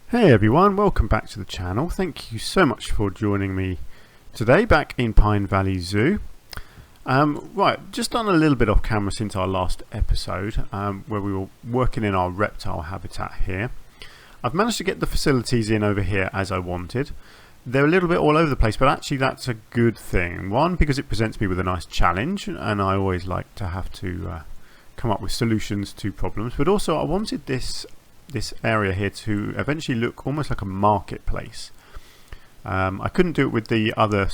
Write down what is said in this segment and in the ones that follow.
Hey everyone, welcome back to the channel. Thank you so much for joining me today back in Pine Valley Zoo. Right, just done a little bit off camera since our last episode where we were working in our reptile habitat here. I've managed to get the facilities in over here as I wanted. They're a little bit all over the place, but actually that's a good thing. One, because it presents me with a nice challenge, and I always like to have to come up with solutions to problems, but also I wanted this area here to eventually look almost like a marketplace. I couldn't do it with the other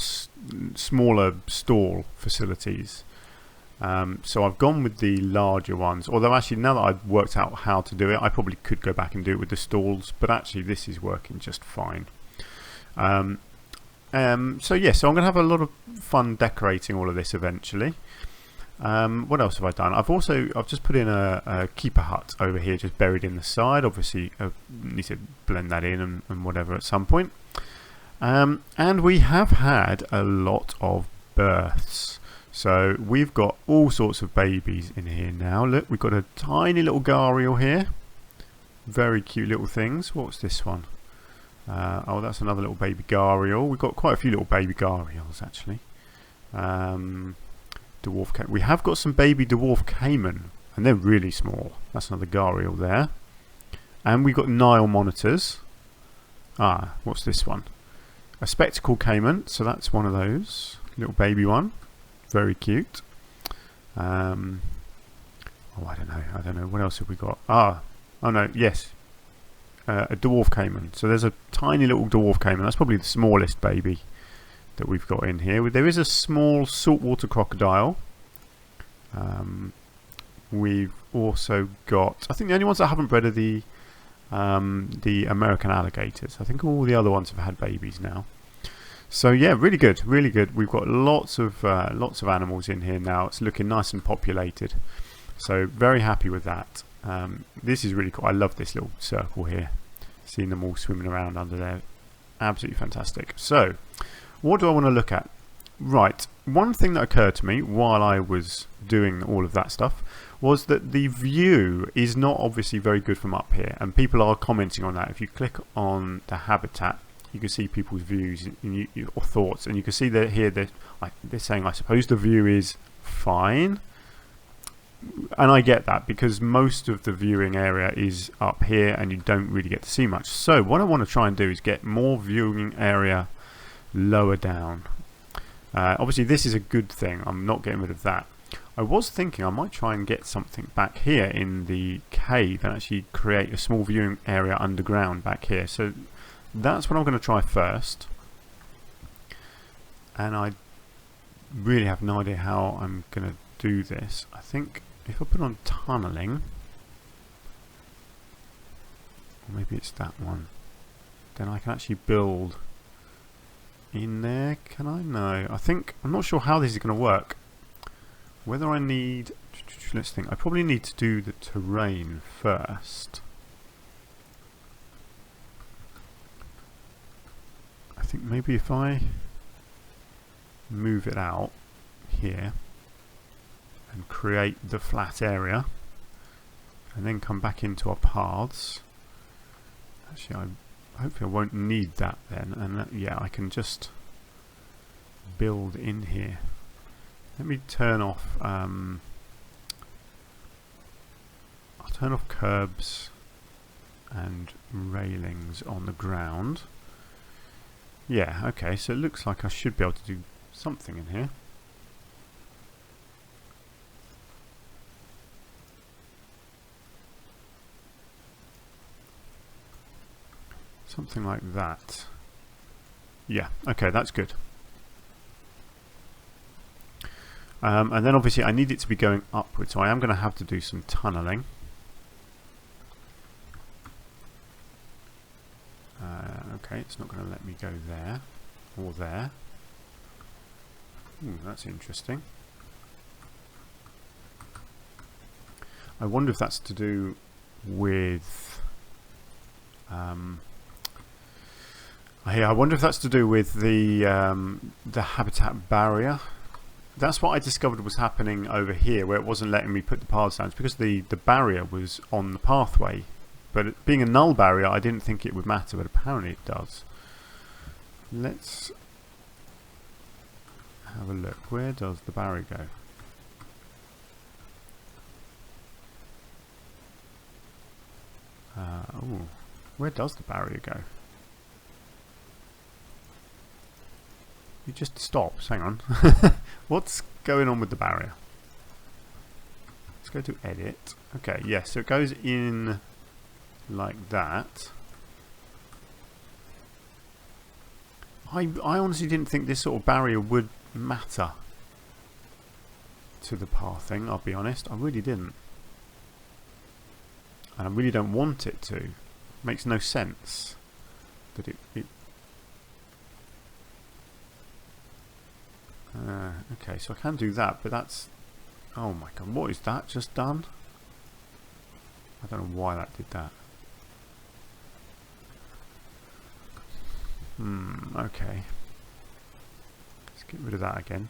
smaller stall facilities, so I've gone with the larger ones, although actually now that I've worked out how to do it, I probably could go back and do it with the stalls, but actually this is working just fine. So I'm going to have a lot of fun decorating all of this eventually. What else have I done? I've just put in a keeper hut over here, just buried in the side. Obviously I need to blend that in and whatever at some point. And we have had a lot of births, so we've got all sorts of babies in here now. Look, we've got a tiny little gharial here, very cute little things. What's this one? Oh, that's another little baby gharial. We've got quite a few little baby gharials actually. Dwarf we have got some baby dwarf caiman, and they're really small. That's another gharial there. And we've got Nile monitors. What's this one? A spectacle caiman, so that's one of those. Little baby one. Very cute. I don't know. What else have we got? A dwarf caiman. So there's a tiny little dwarf caiman. That's probably the smallest baby that we've got in here. There is a small saltwater crocodile. We've also got, I think the only ones that haven't bred are the American alligators. I think all the other ones have had babies now. So yeah, really good, really good. We've got lots of animals in here now. It's looking nice and populated. So very happy with that. This is really cool. I love this little circle here. Seeing them all swimming around under there. Absolutely fantastic. So what do I want to look at? Right, one thing that occurred to me while I was doing all of that stuff was that the view is not obviously very good from up here, and people are commenting on that. If you click on the habitat, you can see people's views or thoughts, and you can see that here they're saying, I suppose the view is fine. And I get that, because most of the viewing area is up here and you don't really get to see much. So what I want to try and do is get more viewing area lower down. Obviously this is a good thing. I'm not getting rid of that. I was thinking I might try and get something back here in the cave and actually create a small viewing area underground back here. So that's what I'm going to try first. And I really have no idea how I'm going to do this. I think if I put on tunneling, or maybe it's that one, then I can actually build in there. Can I? No. I'm not sure how this is going to work. Whether I need, let's think, I probably need to do the terrain first. I think maybe if I move it out here and create the flat area and then come back into our paths. Actually, hopefully I won't need that then, and yeah, I can just build in here. Let me turn off I'll turn off curbs and railings on the ground. Yeah, okay, so it looks like I should be able to do something in here. Something like that. Yeah, okay, that's good. And then obviously I need it to be going upwards, so I am going to have to do some tunneling. Okay, it's not going to let me go there or there. Ooh, that's interesting. I wonder if that's to do with I wonder if that's to do with the habitat barrier. That's what I discovered was happening over here, where it wasn't letting me put the paths down. It's because the barrier was on the pathway But being a null barrier, I didn't think it would matter, but apparently it does. Let's have a look. Where does the barrier go? Oh, where does the barrier go? You just stopped. Hang on. What's going on with the barrier? Let's go to edit. Okay, yes, so it goes in like that. I honestly didn't think this sort of barrier would matter to the pathing, I'll be honest. I really didn't. And I really don't want it to. It makes no sense that it okay, so I can do that, but that's... Oh my god, what is that just done? I don't know why that did that. Okay. Let's get rid of that again.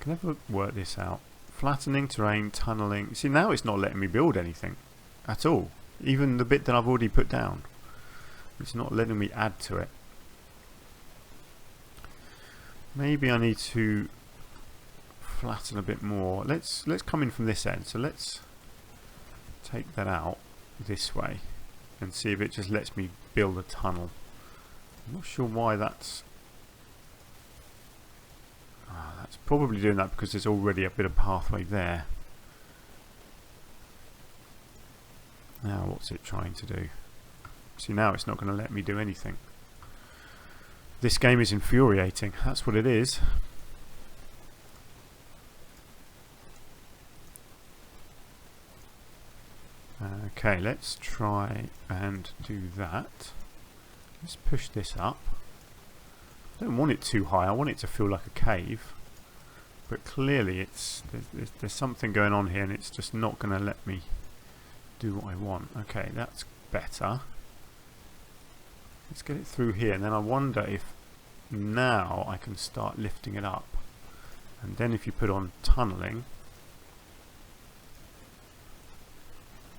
Can I ever work this out? Flattening terrain, tunnelling. See, now it's not letting me build anything at all. Even the bit that I've already put down. It's not letting me add to it. Maybe I need to flatten a bit more. Let's come in from this end. So let's take that out this way and see if it just lets me build a tunnel. I'm not sure why that's... that's probably doing that because there's already a bit of pathway there. Now what's it trying to do? See, now it's not going to let me do anything. This game is infuriating. That's what it is. Okay, let's try and do that. Let's push this up. I don't want it too high. I want it to feel like a cave. But clearly it's there's something going on here and it's just not going to let me do what I want. Okay, that's better. Let's get it through here, and then I wonder if now I can start lifting it up. And then if you put on tunnelling,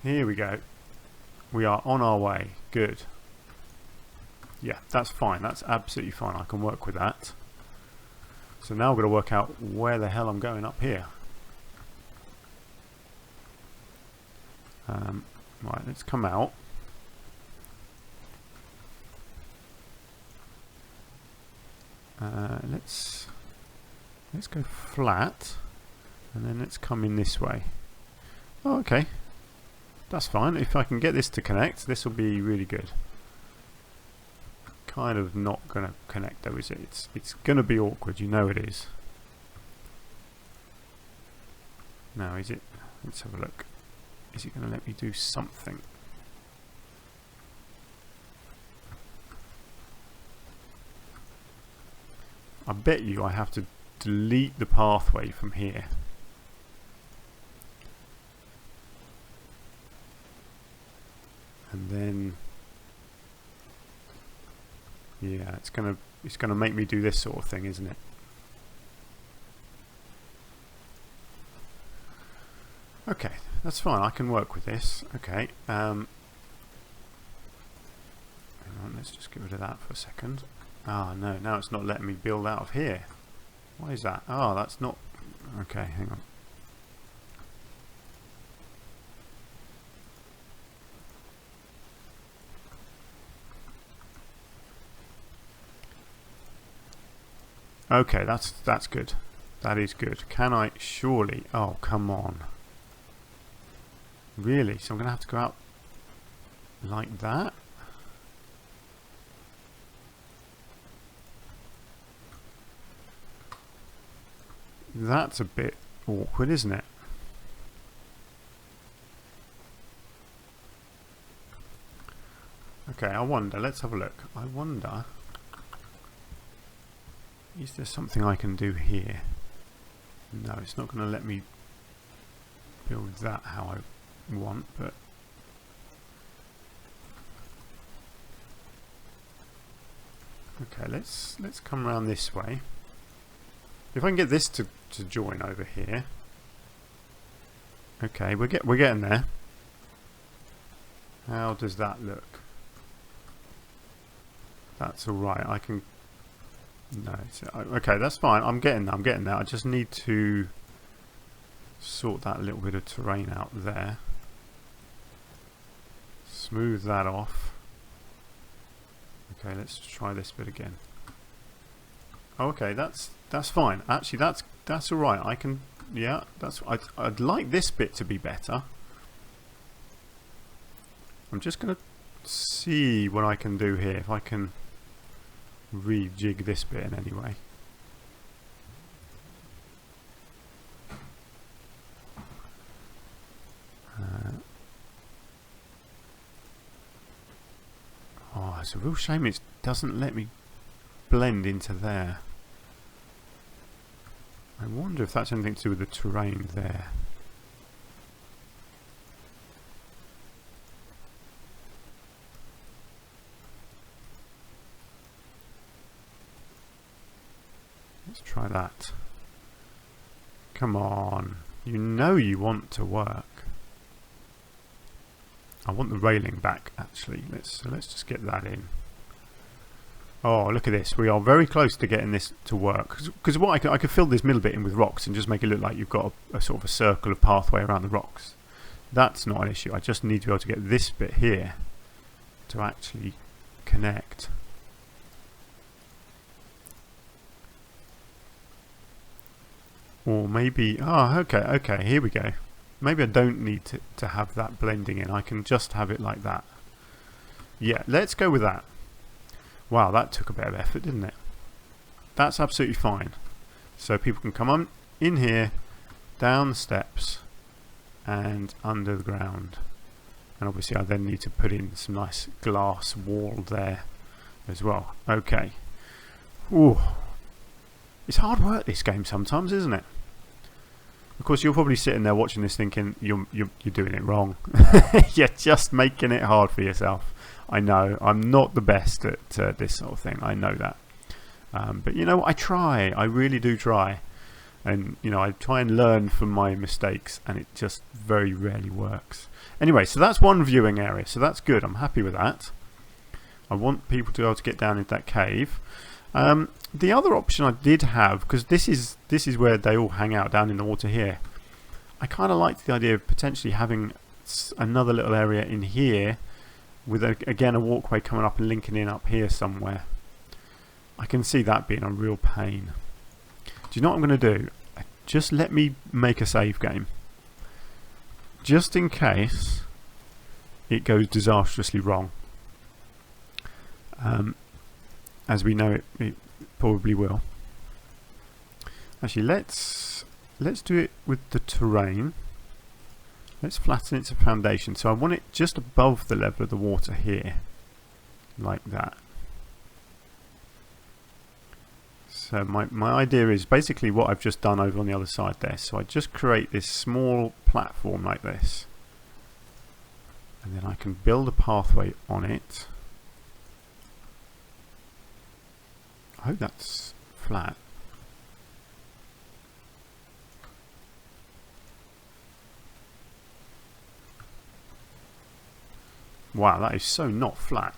here we go. We are on our way. Good. Yeah, that's fine. That's absolutely fine. I can work with that. So now I've got to work out where the hell I'm going up here. Right, let's come out. Let's go flat, and then let's come in this way. Oh, okay. That's fine. If I can get this to connect, this will be really good. Kind of not going to connect though, is it? It's going to be awkward, you know it is. Now, is it? Let's have a look. Is it going to let me do something? I bet you I have to delete the pathway from here. And then, yeah, it's gonna make me do this sort of thing, isn't it? Okay, that's fine. I can work with this. Okay. Hang on, let's just get rid of that for a second. Ah, no, now it's not letting me build out of here. Why is that? Oh, that's not... Okay, hang on. Okay, that's good. That is good. Can I surely... Oh, come on. Really? So I'm going to have to go out like that? That's a bit awkward, isn't it? Okay, I wonder. Let's have a look. I wonder... Is there something I can do here? No, it's not going to let me build that how I want, but... Okay, let's come around this way. If I can get this to join over here. Okay, we're getting there. How does that look? That's all right. I can. No. Okay, that's fine. I'm getting there. I just need to sort that little bit of terrain out there. Smooth that off. Okay, let's try this bit again. Okay, that's fine. Actually, that's all right. I can. Yeah, I'd like this bit to be better. I'm just gonna see what I can do here. If I can rejig this bit in any way. Oh, it's a real shame it doesn't let me blend into there. I wonder if that's anything to do with the terrain there. Let's try that. Come on. You know you want to work. I want the railing back actually. Let's just get that in. Oh, look at this. We are very close to getting this to work. Because what I could fill this middle bit in with rocks and just make it look like you've got a sort of a circle of pathway around the rocks. That's not an issue. I just need to be able to get this bit here to actually connect. Or maybe, oh, okay, here we go. Maybe I don't need to have that blending in. I can just have it like that. Yeah, let's go with that. Wow, that took a bit of effort, didn't it? That's absolutely fine. So people can come on in here, down the steps, and under the ground. And obviously I then need to put in some nice glass wall there as well. Okay. Ooh. It's hard work, this game, sometimes, isn't it? Of course, you're probably sitting there watching this thinking you're doing it wrong. You're just making it hard for yourself. I know. I'm not the best at this sort of thing. I know that. But you know, I try. I really do try. And you know, I try and learn from my mistakes, and it just very rarely works. Anyway, so that's one viewing area. So that's good. I'm happy with that. I want people to be able to get down into that cave. The other option I did have, because this is where they all hang out down in the water here. I kind of liked the idea of potentially having another little area in here with again a walkway coming up and linking in up here somewhere. I can see that being a real pain. Do you know what I'm going to do? Just let me make a save game. Just in case it goes disastrously wrong. As we know it probably will. Actually, let's do it with the terrain. Let's flatten it to foundation. So I want it just above the level of the water here, like that. So my idea is basically what I've just done over on the other side there. So I just create this small platform like this, and then I can build a pathway on it. I hope that's flat. Wow, that is so not flat.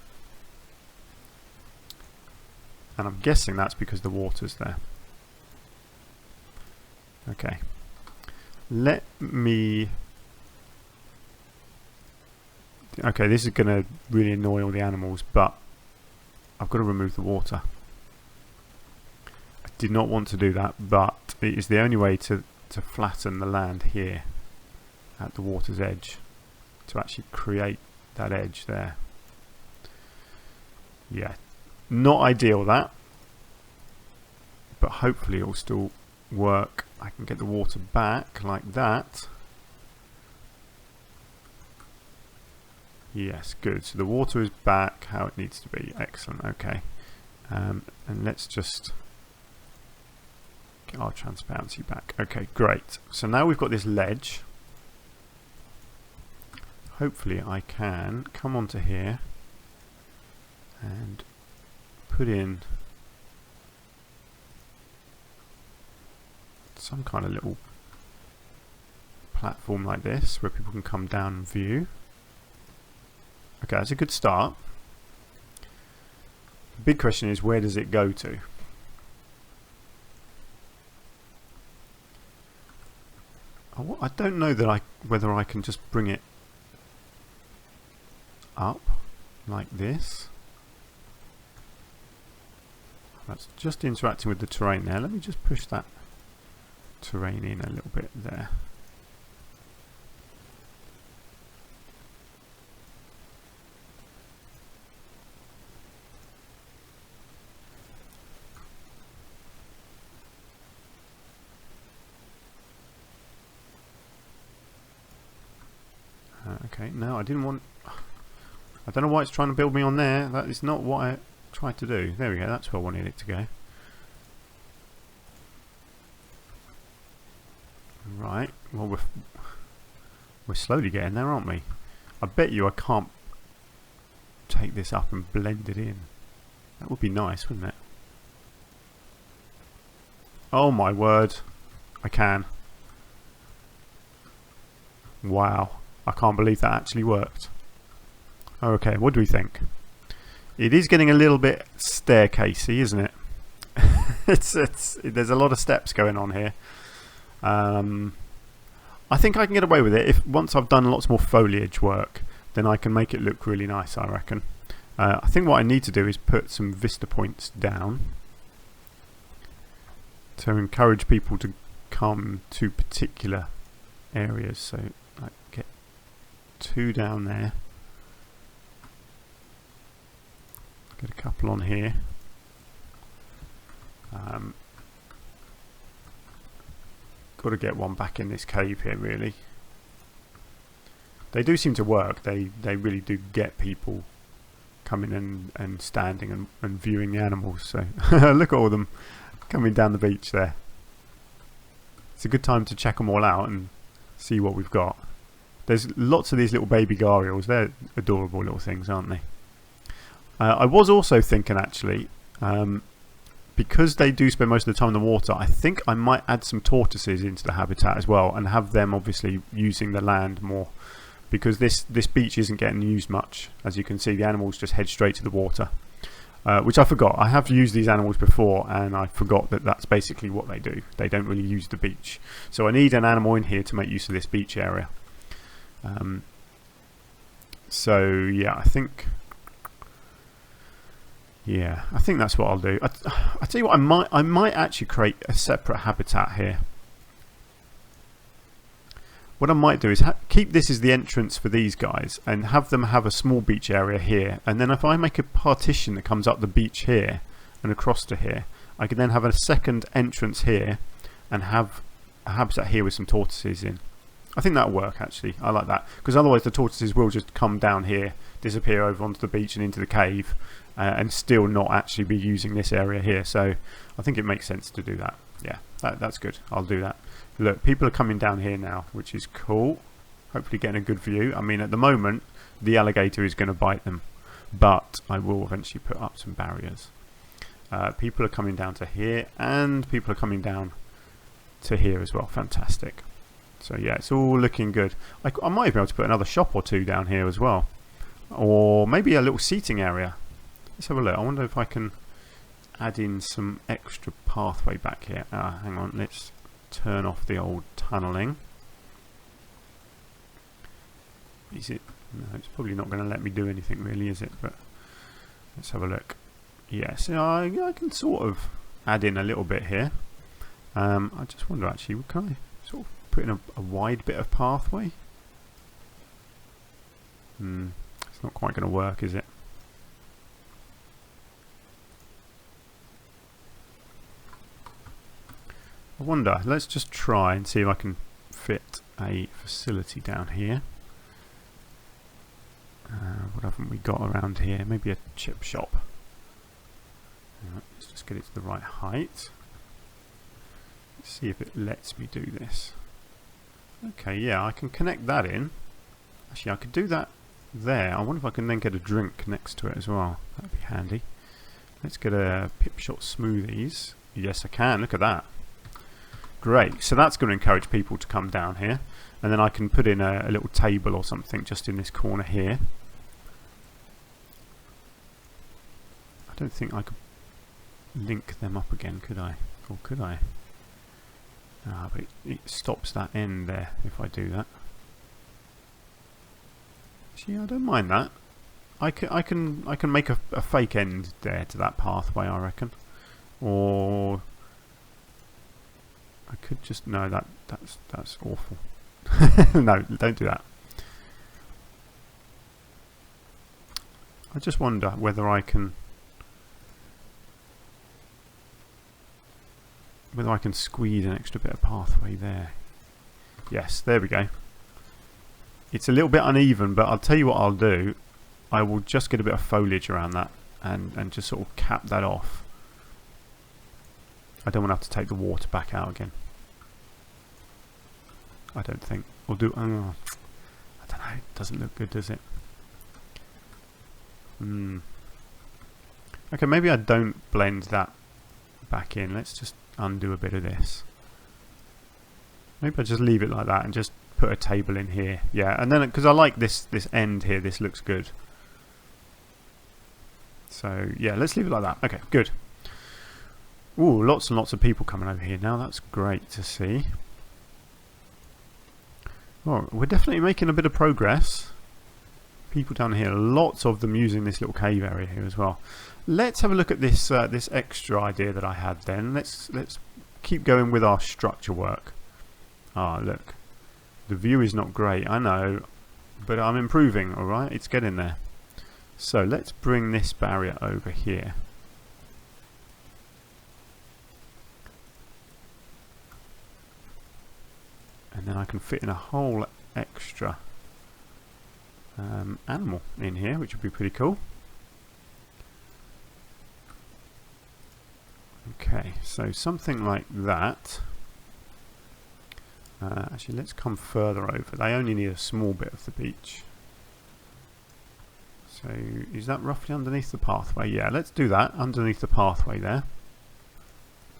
And I'm guessing that's because the water's there. Okay. Let me... Okay, this is going to really annoy all the animals, but I've got to remove the water. I did not want to do that, but it is the only way to flatten the land here at the water's edge, to actually create that edge there. Yeah, not ideal that, but hopefully it will still work. I can get the water back like that. Yes, good. So the water is back how it needs to be. Excellent. Okay, and let's just get our transparency back. Okay, great. So now we've got this ledge. Hopefully I can come onto here and put in some kind of little platform like this where people can come down and view. Okay, that's a good start. The big question is, where does it go to? I don't know that whether I can just bring it up like this. That's just interacting with the terrain there. Let me just push that terrain in a little bit there. Okay, no, I didn't want... I don't know why it's trying to build me on there. That is not what I tried to do. There we go, that's where I wanted it to go. Right, well we're slowly getting there, aren't we? I bet you I can't take this up and blend it in. That would be nice, wouldn't it? Oh my word, I can. Wow, I can't believe that actually worked. Okay, what do we think? It is getting a little bit staircasey, isn't it? There's a lot of steps going on here. I think I can get away with it if once I've done lots more foliage work, then I can make it look really nice, I reckon. I think what I need to do is put some vista points down to encourage people to come to particular areas. So I get 2 down there. Get a couple on here. Got to get one back in this cave here, really. They do seem to work. They really do get people coming and standing and viewing the animals. So look at all of them coming down the beach there. It's a good time to check them all out and see what we've got. There's lots of these little baby gharials. They're adorable little things, aren't they? I was also thinking, actually, because they do spend most of the time in the water, I think I might add some tortoises into the habitat as well and have them obviously using the land more, because this beach isn't getting used much. As you can see, the animals just head straight to the water, which I forgot. I have used these animals before and I forgot that that's basically what they do. They don't really use the beach. So I need an animal in here to make use of this beach area. So yeah, I think that's what I'll do. I tell you what, I might actually create a separate habitat here. What I might do is keep this as the entrance for these guys and have them have a small beach area here, and then if I make a partition that comes up the beach here and across to here, I can then have a second entrance here and have a habitat here with some tortoises in. I think that'll work, actually. I like that, because otherwise the tortoises will just come down here, disappear over onto the beach and into the cave, and still not actually be using this area here. So I think it makes sense to do that. Yeah, that's good. I'll do that. Look, people are coming down here now, which is cool. Hopefully getting a good view. I mean, at the moment the alligator is going to bite them, but I will eventually put up some barriers. People are coming down to here, and people are coming down to here as well. Fantastic. So yeah, it's all looking good. I might be able to put another shop or 2 down here as well, or maybe a little seating area. Let's have a look. I wonder if I can add in some extra pathway back here. Hang on, let's turn off the old tunnelling. Is it? No, it's probably not going to let me do anything really, is it? But let's have a look. Yes, I can sort of add in a little bit here. I just wonder, actually, can I sort of put in a wide bit of pathway? It's not quite going to work, is it? I wonder, let's just try and see if I can fit a facility down here. What haven't we got around here? Maybe a chip shop. Let's just get it to the right height. Let's see if it lets me do this. Okay, yeah, I can connect that in. Actually, I could do that there. I wonder if I can then get a drink next to it as well. That'd be handy. Let's get a Pip Shot Smoothies. Yes, I can. Look at that. Great, so that's going to encourage people to come down here, and then I can put in a little table or something just in this corner here. I don't think I could link them up again, could I? Or could I? Ah, but it stops that end there if I do that. Actually, I don't mind that. I can make a fake end there to that pathway, I reckon. Or I could just that's awful. No, don't do that. I just wonder whether I can squeeze an extra bit of pathway there. Yes, there we go. It's a little bit uneven, but I'll tell you what I'll do. I will just get a bit of foliage around that and just sort of cap that off. I don't want to have to take the water back out again. I don't think. Or do... I don't know. It doesn't look good, does it? Okay, maybe I don't blend that back in. Let's just undo a bit of this. Maybe I just leave it like that and just put a table in here. Yeah, and then because I like this end here, this looks good. So yeah, let's leave it like that. Okay, good. Ooh, lots and lots of people coming over here now. That's great to see. Well, we're definitely making a bit of progress. People down here, lots of them using this little cave area here as well. Let's have a look at this this extra idea that I had then. Let's keep going with our structure work. Ah, look. The view is not great, I know, but I'm improving, alright? It's getting there. So let's bring this barrier over here. And then I can fit in a whole extra animal in here, which would be pretty cool. Okay, so something like that. Actually, let's come further over. They only need a small bit of the beach. So, is that roughly underneath the pathway? Yeah, let's do that, underneath the pathway there.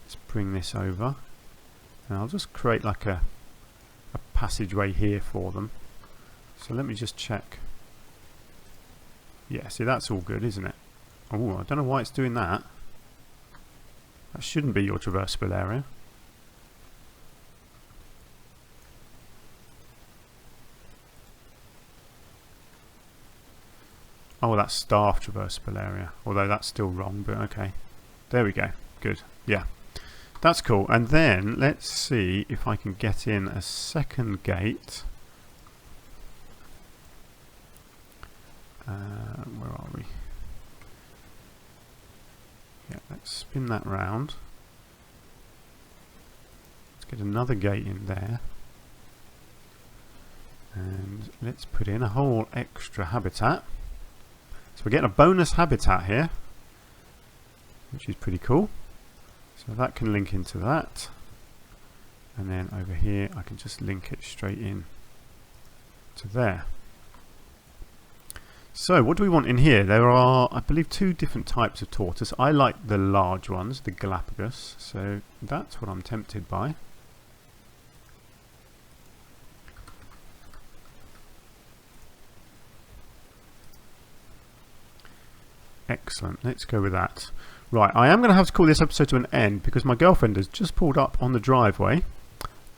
Let's bring this over. And I'll just create like a passageway here for them. So let me just check. Yeah, see, that's all good, isn't it? Oh, I don't know why it's doing that. That shouldn't be your traversable area. Oh, that's staff traversable area. Although that's still wrong, but okay. There we go. Good. Yeah. That's cool. And then let's see if I can get in a second gate. Where are we? Yeah, let's spin that round. Let's get another gate in there. And let's put in a whole extra habitat. So we're getting a bonus habitat here, which is pretty cool. So that can link into that. And then over here I can just link it straight in to there. So what do we want in here? There are, I believe, 2 different types of tortoise. I like the large ones, the Galapagos. So that's what I'm tempted by. Excellent, let's go with that. Right, I am going to have to call this episode to an end because my girlfriend has just pulled up on the driveway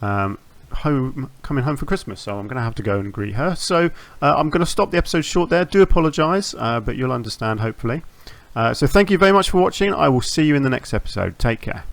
coming home for Christmas, so I'm going to have to go and greet her. So I'm going to stop the episode short there. Do apologise, but you'll understand hopefully. So thank you very much for watching. I will see you in the next episode. Take care.